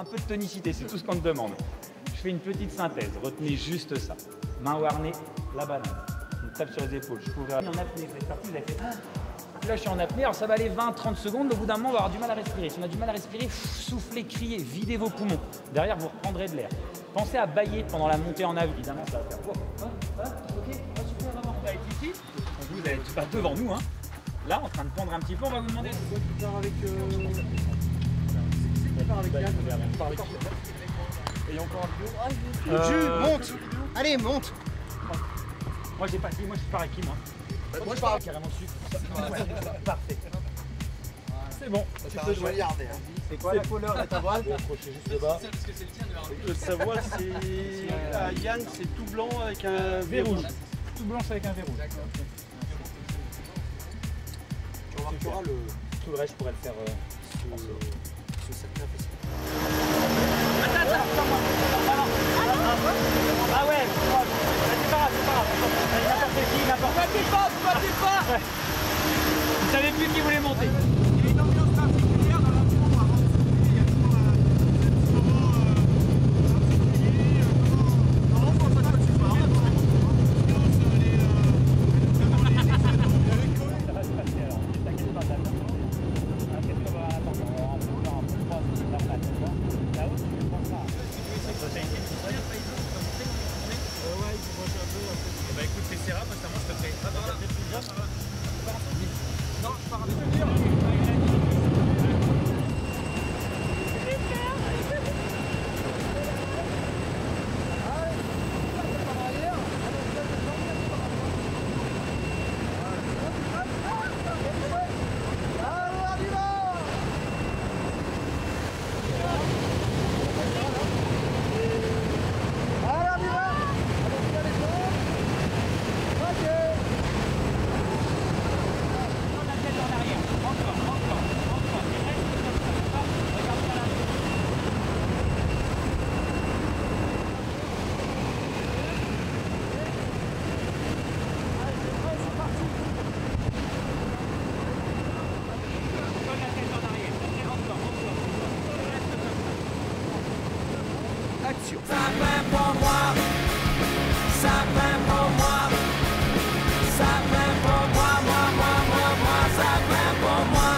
Un peu de tonicité, c'est tout ce qu'on te demande. Je fais une petite synthèse, retenez juste ça. Main au harnais, la banane. On tape sur les épaules, je couvre en apnée. Cette partie, vous avez fait... Là, je suis en apnée, alors ça va aller 20-30 secondes. Au bout d'un moment, on va avoir du mal à respirer. Si on a du mal à respirer, soufflez, criez, videz vos poumons. Derrière, vous reprendrez de l'air. Pensez à bâiller pendant la montée en avant. Évidemment, ça va faire... Ok, super, vraiment. On va être ici. Vous allez être pas devant nous, hein. Là, en train de pendre un petit peu, on va vous demander... Et encore un peu. Jules, monte. Allez, monte. Moi j'ai pas dit, moi je pars avec qui moi? Moi je pars carrément dessus. Parfait. C'est bon. Tu peux jouer. C'est quoi la couleur de ta voile? Accrochez juste le bas. Sa voile c'est à Yann, c'est tout blanc avec un V rouge. Tout blanc avec un V rouge. Tu remarqueras le... Tout le reste je pourrais le faire sous cette nappe. Ah ouais, c'est pas grave, n'importe qui, n'importe qui. Battez pas. Vous savez plus qui voulait monter. Il y a une ambiance particulière dans l'environnement avant de sauter. Il y a toujours ce moment particulier. Non, on ne pas de ce soir. Ça va se passer alors, ne t'inquiète pas, d'accord. Qu'est-ce qu'on va attendre? On va faire un peu de droit, c'est normal, d'accord. Là-haut, tu penses pas. Ouais, il faut manger un peu. Bah écoute, c'est Serra, moi ça mange, je te fais. Ah, par là. Non, je pars avec. Action. Ça plaît pour moi, ça plaît pour moi, ça plaît pour moi, moi, ça plaît pour moi.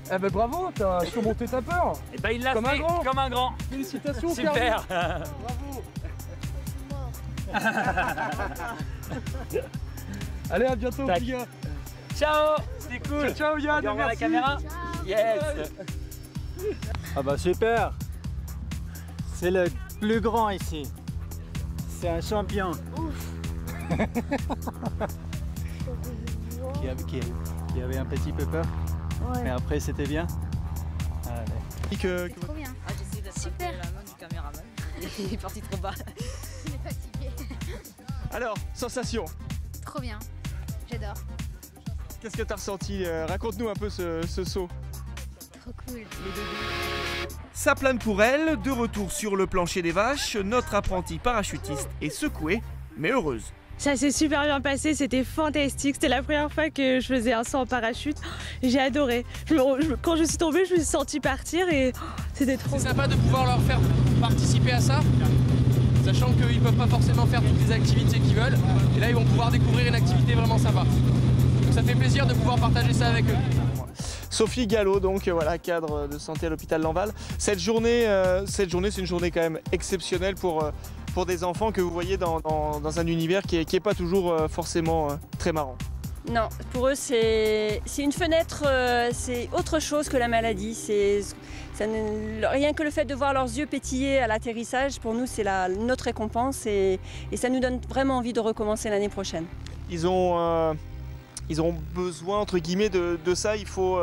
Eh ben bravo, t'as surmonté ta peur. Et bah il l'a Comme fait un grand. comme un grand. Félicitations. Super. Bravo. Allez, à bientôt Tac. les gars. Ciao, c'était cool. Ciao Yann, Regarde la merci. caméra. Yes. Ah bah super. C'est le plus grand ici. C'est un champion. qui avait un petit peu peur. Ouais. Mais après c'était bien. C'est trop bien. Ah, j'essaie d'attraper la main du caméraman. Il est parti trop bas. Il est fatigué. Alors, sensation. Trop bien. J'adore. Qu'est-ce que t'as ressenti? Raconte-nous un peu ce saut. Trop cool. Ça plane pour elle, de retour sur le plancher des vaches, notre apprentie parachutiste est secouée, mais heureuse. Ça s'est super bien passé, c'était fantastique. C'était la première fois que je faisais un saut en parachute. J'ai adoré. Quand je suis tombée, je me suis sentie partir et c'était trop. C'est sympa de pouvoir leur faire participer à ça, sachant qu'ils ne peuvent pas forcément faire toutes les activités qu'ils veulent. Et là, ils vont pouvoir découvrir une activité vraiment sympa. Donc ça fait plaisir de pouvoir partager ça avec eux. Sophie Gallo, donc voilà, cadre de santé à l'hôpital Lamballe. Cette journée, c'est une journée quand même exceptionnelle pour des enfants que vous voyez dans un univers qui est pas toujours forcément très marrant. Non, pour eux, c'est une fenêtre, c'est autre chose que la maladie. Rien que le fait de voir leurs yeux pétiller à l'atterrissage, pour nous, c'est notre récompense et ça nous donne vraiment envie de recommencer l'année prochaine. Ils ont ils auront besoin entre guillemets de ça, il faut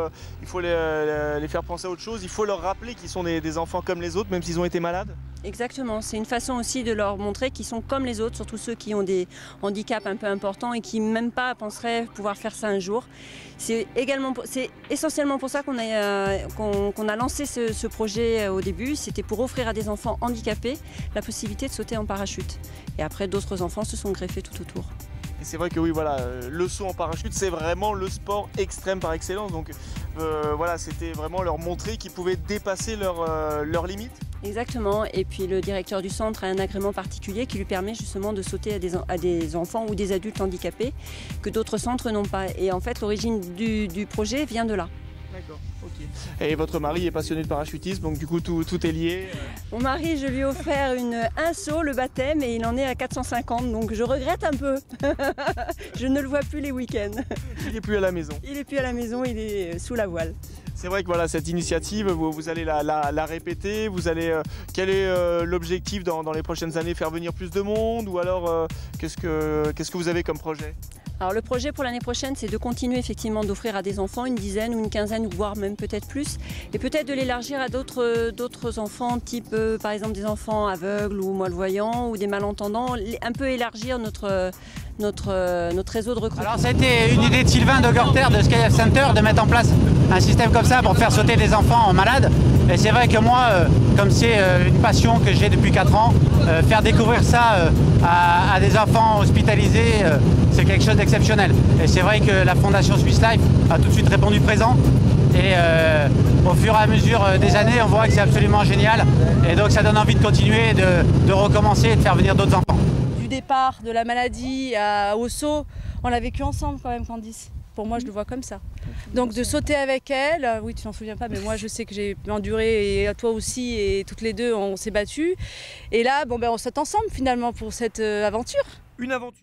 les faire penser à autre chose, il faut leur rappeler qu'ils sont des enfants comme les autres, même s'ils ont été malades. Exactement, c'est une façon aussi de leur montrer qu'ils sont comme les autres, surtout ceux qui ont des handicaps un peu importants et qui même pas penseraient pouvoir faire ça un jour. C'est essentiellement pour ça qu'on a lancé ce projet au début, c'était pour offrir à des enfants handicapés la possibilité de sauter en parachute. Et après d'autres enfants se sont greffés tout autour. Et c'est vrai que oui, voilà, le saut en parachute, c'est vraiment le sport extrême par excellence. Donc voilà, c'était vraiment leur montrer qu'ils pouvaient dépasser leurs limites. Exactement, et puis le directeur du centre a un agrément particulier qui lui permet justement de sauter à des enfants ou des adultes handicapés que d'autres centres n'ont pas. Et en fait, l'origine du projet vient de là. D'accord, ok. Et votre mari est passionné de parachutisme, donc du coup tout est lié. Mon mari, je lui ai offert un saut, le baptême, et il en est à 450, donc je regrette un peu. Je ne le vois plus les week-ends. Il n'est plus à la maison. Il n'est plus à la maison, il est sous la voile. C'est vrai que voilà, cette initiative, vous allez la répéter, quel est l'objectif dans les prochaines années? Faire venir plus de monde, ou alors qu'est-ce que vous avez comme projet? Alors le projet pour l'année prochaine, c'est de continuer effectivement d'offrir à des enfants une dizaine ou une quinzaine, voire même peut-être plus, et peut-être de l'élargir à d'autres enfants, type par exemple des enfants aveugles ou malvoyants ou des malentendants, un peu élargir notre réseau de recrutement. Alors ça a été une idée de Sylvain de Gorter de Sky Life Center de mettre en place un système comme ça pour faire sauter des enfants malades. Et c'est vrai que moi, comme c'est une passion que j'ai depuis 4 ans, faire découvrir ça à des enfants hospitalisés, c'est quelque chose d'exceptionnel. Et c'est vrai que la Fondation Swiss Life a tout de suite répondu présent. Et au fur et à mesure des années, on voit que c'est absolument génial. Et donc ça donne envie de continuer, de recommencer et de faire venir d'autres enfants. Du départ de la maladie au saut, on l'a vécu ensemble quand même, Candice. Pour moi, je le vois comme ça. Donc de sauter avec elle, oui, tu t'en souviens pas, mais moi je sais que j'ai enduré, et toi aussi, et toutes les deux, on s'est battus. Et là, bon, ben, on saute ensemble finalement pour cette aventure. Une aventure.